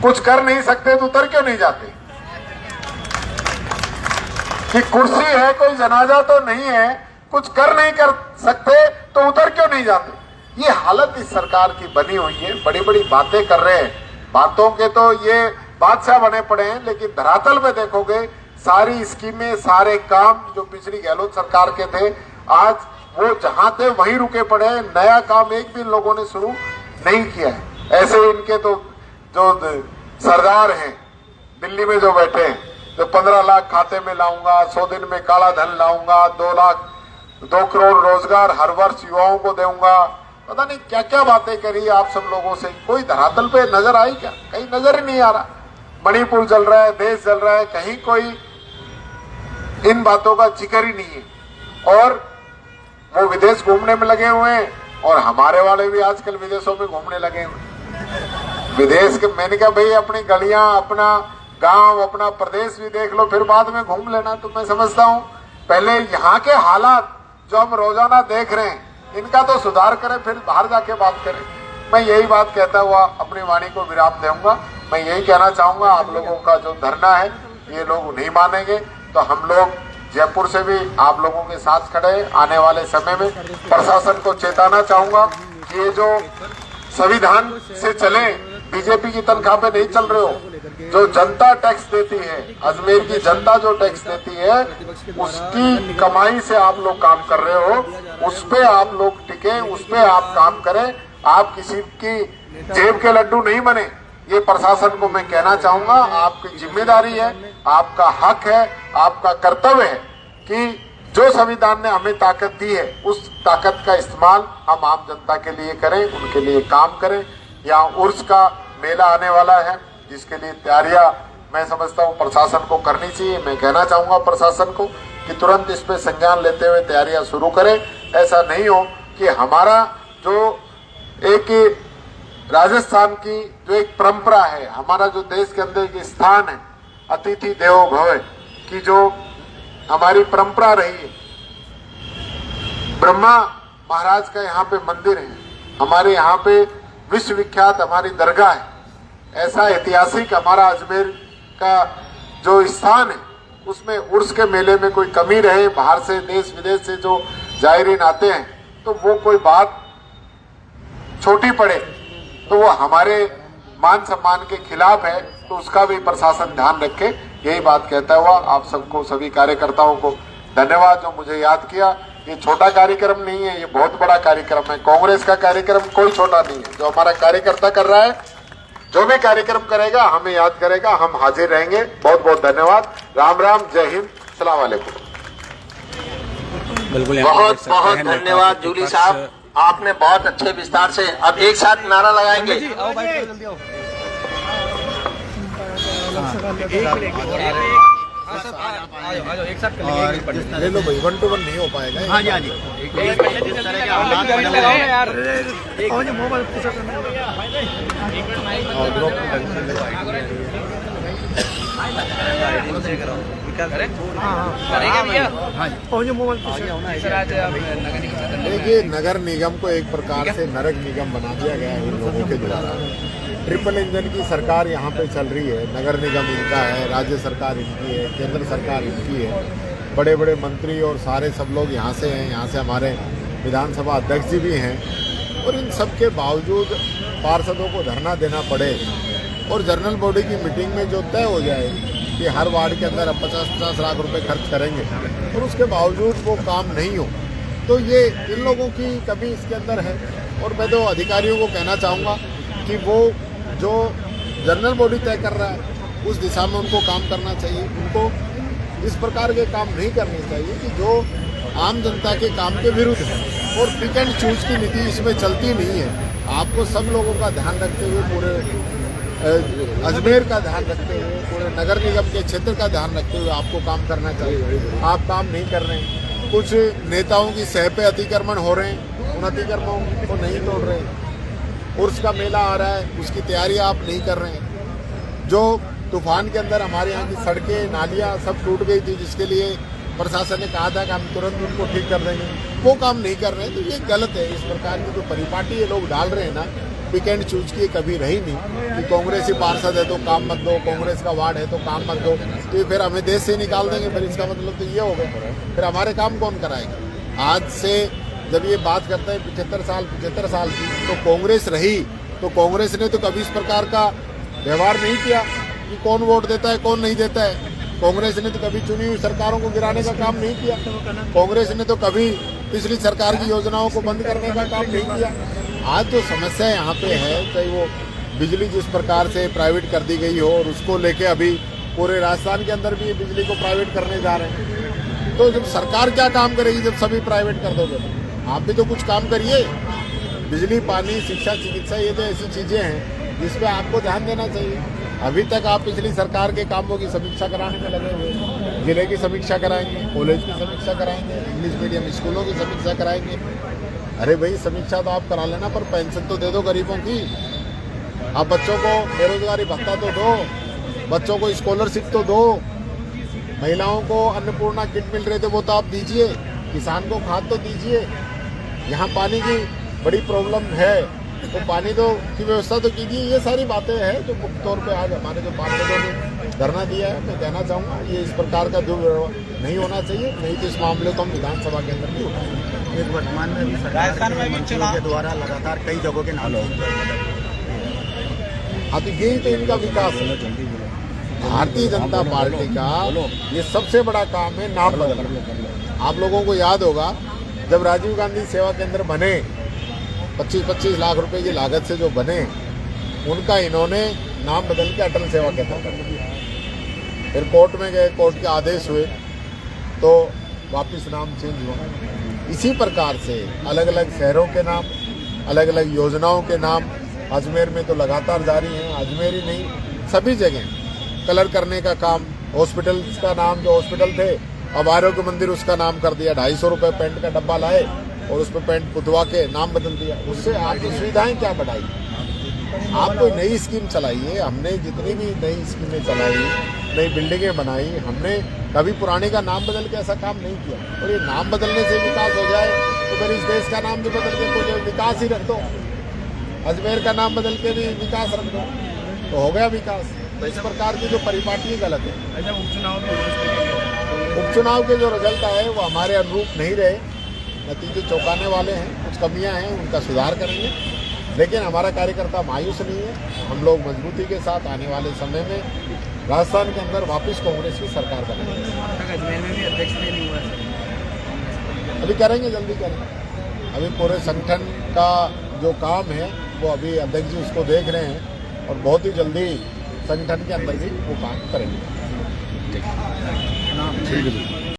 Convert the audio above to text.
कुछ कर नहीं सकते तो उतर क्यों नहीं जाते? कि कुर्सी है, कोई जनाजा तो नहीं है, कुछ कर नहीं कर सकते तो उतर क्यों नहीं जाते? ये हालत इस सरकार की बनी हुई है। बड़ी बड़ी बातें कर रहे हैं, बातों के तो ये बादशाह बने पड़े हैं, लेकिन धरातल पे देखोगे सारी स्कीमें, सारे काम जो पिछली गहलोत सरकार के थे, आज वो जहां थे वहीं रुके पड़े हैं। नया काम एक भी इन लोगों ने शुरू नहीं किया है। ऐसे इनके तो जो सरदार हैं दिल्ली में जो बैठे हैं, जो 15 लाख खाते में लाऊंगा, 100 दिन में काला धन लाऊंगा, 2 करोड़ रोजगार हर वर्ष युवाओं को दूंगा, पता नहीं क्या क्या बातें करी आप सब लोगों से। कोई धरातल पे नजर आई क्या? कहीं नजर ही नहीं आ रहा। मणिपुर जल रहा है, देश जल रहा है, कहीं कोई इन बातों का जिक्र ही नहीं है। और वो विदेश घूमने में लगे हुए हैं और हमारे वाले भी आजकल विदेशों में घूमने लगे हुए हैं। विदेश के, मैंने कहा भाई अपनी गलियां, अपना गांव, अपना प्रदेश भी देख लो, फिर बाद में घूम लेना। तो मैं समझता हूं पहले यहाँ के हालात जो हम रोजाना देख रहे हैं इनका तो सुधार करें, फिर बाहर जाके बात करें। मैं यही बात कहता हुआ अपनी वाणी को विराम दूंगा। मैं यही कहना चाहूंगा, आप लोगों का जो धरना है ये लोग नहीं मानेंगे तो हम लोग जयपुर से भी आप लोगों के साथ खड़े हैं। आने वाले समय में प्रशासन को चेताना चाहूंगा कि ये जो संविधान से चले, बीजेपी की तनख्वाह पे नहीं चल रहे हो। जो जनता टैक्स देती है, अजमेर की जनता जो टैक्स देती है, उसकी कमाई से आप लोग काम कर रहे हो, उस पे आप लोग टिके, उस पे आप काम करें। आप किसी की जेब के लड्डू नहीं बने। ये प्रशासन को मैं कहना चाहूंगा, आपकी जिम्मेदारी है, आपका हक है, आपका कर्तव्य है कि जो संविधान ने हमें ताकत दी है उस ताकत का इस्तेमाल हम आम जनता के लिए करें, उनके लिए काम करें। यहाँ उर्स का मेला आने वाला है जिसके लिए तैयारियां मैं समझता हूँ प्रशासन को करनी चाहिए। मैं कहना चाहूंगा प्रशासन को कि तुरंत इस पे संज्ञान लेते हुए तैयारियां शुरू करें। ऐसा नहीं हो कि हमारा जो एक राजस्थान की जो एक परंपरा है, हमारा जो देश के अंदर एक स्थान है, अतिथि देवो भव की जो हमारी परंपरा रही है, ब्रह्मा महाराज का यहाँ पे मंदिर है, हमारे यहाँ पे विश्व विख्यात हमारी दरगाह है। ऐसा ऐतिहासिक हमारा अजमेर का जो स्थान है, उसमें उर्स के मेले में कोई कमी रहे, बाहर से देश विदेश से जो जायरीन आते हैं तो वो कोई बात छोटी पड़े तो वो हमारे मान सम्मान के खिलाफ है, तो उसका भी प्रशासन ध्यान रखे। यही बात कहता हुआ आप सबको, सभी कार्यकर्ताओं को धन्यवाद जो मुझे याद किया। ये छोटा कार्यक्रम नहीं है, ये बहुत बड़ा कार्यक्रम है। कांग्रेस का कार्यक्रम कोई छोटा नहीं है। जो हमारा कार्यकर्ता कर रहा है, जो भी कार्यक्रम करेगा हमें याद करेगा, हम हाजिर रहेंगे। बहुत बहुत धन्यवाद। राम राम, जय हिंद, सलाम वालेकुम। बहुत बहुत धन्यवाद जूली साहब, आपने बहुत अच्छे विस्तार से। अब एक साथ नारा लगाएंगे। एक साथ ले लो भाई, 1 to 1 नहीं हो पाएगा। हाँ जी, हाँ जी, देखिए, नगर निगम को एक प्रकार से नरक निगम बना दिया गया है इन लोगों के द्वारा। ट्रिपल इंजन की सरकार यहाँ पे चल रही है। नगर निगम इनका है, राज्य सरकार इनकी है, केंद्र सरकार इनकी है। बड़े बड़े मंत्री और सारे सब लोग यहाँ से हैं। यहाँ से हमारे विधानसभा अध्यक्ष जी भी हैं। और इन सब के बावजूद पार्षदों को धरना देना पड़े और जनरल बॉडी की मीटिंग में जो तय हो जाए कि हर वार्ड के अंदर 50-50 लाख रुपए खर्च करेंगे और उसके बावजूद वो काम नहीं हो, तो ये इन लोगों की कमी इसके अंदर है। और मैं तो अधिकारियों को कहना चाहूँगा कि वो जो जनरल बॉडी तय कर रहा है उस दिशा में उनको काम करना चाहिए। उनको इस प्रकार के काम नहीं करने चाहिए कि जो आम जनता के काम के विरुद्ध है। और पिक एंड चूज की नीति इसमें चलती नहीं है। आपको सब लोगों का ध्यान रखते हुए, पूरे अजमेर का ध्यान रखते हुए, पूरे नगर निगम के क्षेत्र का ध्यान रखते हुए आपको काम करना चाहिए। आप काम नहीं कर रहे हैं। कुछ नेताओं की सह पे अतिक्रमण हो रहे हैं, उन अतिक्रमणों को नहीं तोड़ रहे हैं। उर्स का मेला आ रहा है, उसकी तैयारी आप नहीं कर रहे हैं। जो तूफान के अंदर हमारे यहाँ की सड़कें, नालियाँ सब टूट गई थी, जिसके लिए प्रशासन ने कहा था कि हम तुरंत उनको ठीक कर देंगे, वो काम नहीं कर रहे हैं। तो ये गलत है। इस प्रकार की जो परिपाटी ये लोग डाल रहे हैं ना, पिक एंड चूज की कभी रही नहीं कि कांग्रेसी पार्षद है तो काम मत दो, कांग्रेस का वार्ड है तो काम मत दो, तो ये फिर हमें देश से निकाल देंगे। फिर इसका मतलब तो ये हो गया, फिर हमारे काम कौन कराएंगे। आज से जब ये बात करते हैं 75 साल की, तो कांग्रेस रही तो कांग्रेस ने तो कभी इस प्रकार का व्यवहार नहीं किया कि कौन वोट देता है कौन नहीं देता है। कांग्रेस ने तो कभी चुनी हुई सरकारों को गिराने का काम नहीं किया। कांग्रेस ने तो कभी पिछली सरकार की योजनाओं को बंद करने का काम नहीं किया। आज जो समस्या यहाँ पे है, चाहे वो बिजली जिस प्रकार से प्राइवेट कर दी गई हो, और उसको लेके अभी पूरे राजस्थान के अंदर भी बिजली को प्राइवेट करने जा रहे हैं। तो जब सरकार क्या काम करेगी जब सभी प्राइवेट कर दोगे? आप भी तो कुछ काम करिए। बिजली, पानी, शिक्षा, चिकित्सा, ये तो ऐसी चीज़ें हैं जिस पे आपको ध्यान देना चाहिए। अभी तक आप पिछली सरकार के कामों की समीक्षा कराने में लगे हुए हैं। जिले की समीक्षा कराएंगे, कॉलेज की समीक्षा कराएंगे, इंग्लिश मीडियम स्कूलों की समीक्षा कराएंगे। अरे भाई, समीक्षा तो आप करा लेना, पर पेंशन तो दे दो गरीबों की। आप बच्चों को बेरोजगारी भत्ता तो दो, बच्चों को स्कॉलरशिप तो दो, महिलाओं को अन्नपूर्णा किट मिल रहे थे वो तो आप दीजिए, किसान को खाद तो दीजिए। यहाँ पानी की बड़ी प्रॉब्लम है तो पानी तो की व्यवस्था तो कीजिए। ये सारी बातें हैं जो मुख्य तौर पे आज हमारे जो पार्षदों ने धरना दिया है, मैं कहना चाहूँगा ये इस प्रकार का जो नहीं होना चाहिए। नहीं तो इस मामले को हम विधानसभा के अंदर भी उठाएंगे। एक वर्तमान में भी राजस्थान में मंत्रियों के द्वारा लगातार कई जगहों के नाम। हाँ, तो यही तो इनका विकास है। भारतीय जनता पार्टी का ये सबसे बड़ा काम है नाम बदलना। आप लोगों को याद होगा जब राजीव गांधी सेवा केंद्र बने, 25-25 लाख रुपए की लागत से जो बने, उनका इन्होंने नाम बदल के अटल सेवा केंद्र कर दिया। फिर कोर्ट में गए, कोर्ट के आदेश हुए तो वापस नाम चेंज हुआ। इसी प्रकार से अलग अलग शहरों के नाम, अलग अलग योजनाओं के नाम अजमेर में तो लगातार जारी हैं। अजमेर ही नहीं, सभी जगह कलर करने का काम। हॉस्पिटल्स का नाम, जो हॉस्पिटल थे, अब आरोग्य मंदिर उसका नाम कर दिया। 250 रुपये पेंट का डब्बा लाए और उस पर पेंट पुतवा के नाम बदल दिया। उससे आपकी सुविधाएं क्या बढ़ाई? आप कोई नई स्कीम चलाइए। हमने जितनी भी नई स्कीमें चलाई, नई बिल्डिंगें बनाई, हमने कभी पुराने का नाम बदल के ऐसा काम नहीं किया। और ये नाम बदलने से विकास हो जाए तो फिर इस देश का नाम भी बदल के कोई विकास ही रख दो। अजमेर का नाम बदल के भी विकास रख दो तो हो गया विकास। तो इस प्रकार की जो परिपाटी गलत है। उपचुनाव के जो रिजल्ट आए वो हमारे अनुरूप नहीं रहे, नतीजे चौंकाने वाले हैं। कुछ कमियां हैं, उनका सुधार करेंगे, लेकिन हमारा कार्यकर्ता मायूस नहीं है। हम लोग मजबूती के साथ आने वाले समय में राजस्थान के अंदर वापस कांग्रेस की सरकार बनाएंगे। अजमेर में भी अध्यक्ष नहीं हुआ है, अभी करेंगे, जल्दी करेंगे। अभी पूरे संगठन का जो काम है वो अभी अध्यक्ष जी उसको देख रहे हैं और बहुत ही जल्दी संगठन के अंदर भी वो काम करेंगे। ठीक है।